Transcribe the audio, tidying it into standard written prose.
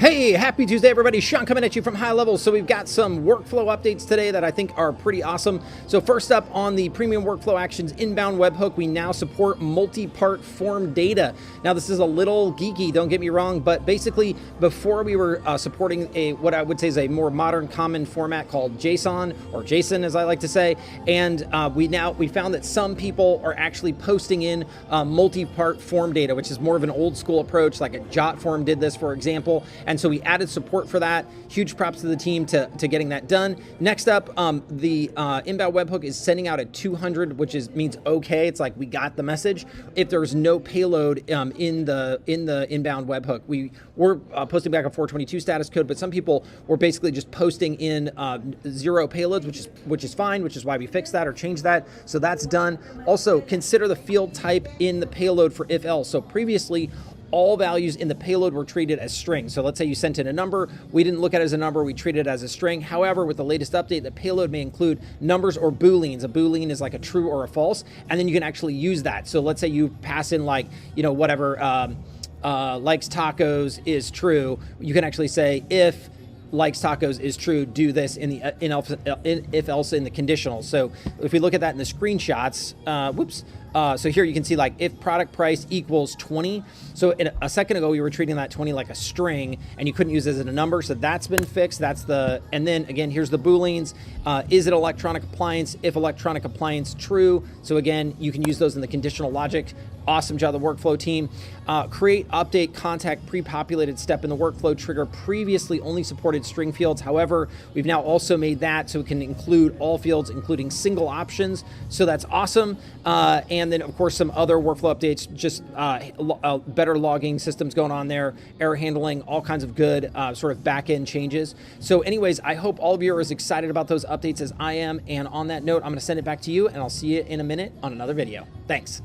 Hey, happy Tuesday, everybody. Sean coming at you from High Level. So we've got some workflow updates today that I think are pretty awesome. So first up on the Premium Workflow Actions inbound webhook, we now support multi-part form data. Now this is a little geeky, don't get me wrong, but basically before we were supporting what I would say is a more modern common format called JSON, or JSON as I like to say, and we found that some people are actually posting in multi-part form data, which is more of an old school approach, like a Jotform did this, for example. And so we added support for that. Huge props to the team to getting that done. Next up, the inbound webhook is sending out a 200, which means okay. It's like we got the message. If there's no payload in the inbound webhook, we were posting back a 422 status code, but some people were basically just posting in 0 payloads, which is fine, which is why we fixed that or changed that. So that's done. Also, consider the field type in the payload for if else. So previously, all values in the payload were treated as strings. So let's say you sent in a number, we didn't look at it as a number, we treated it as a string. However, with the latest update, the payload may include numbers or booleans. A boolean is like a true or a false, and then you can actually use that. So let's say you pass in like, whatever, likes tacos is true. You can actually say if likes tacos is true, do this in the if else in the conditional. So if we look at that in the screenshots, so here you can see like if product price equals 20. So a second ago we were treating that 20 like a string and you couldn't use it as a number. So that's been fixed. And then again, here's the booleans. Is it electronic appliance? If electronic appliance true. So again, you can use those in the conditional logic. Awesome job, the workflow team. Create, update, contact, pre-populated step in the workflow trigger. Previously only supported string fields. However, we've now also made that so it can include all fields, including single options. So that's awesome. And then of course, some other workflow updates, just better logging systems going on there, error handling, all kinds of good sort of back-end changes. So anyways, I hope all of you are as excited about those updates as I am. And on that note, I'm gonna send it back to you and I'll see you in a minute on another video. Thanks.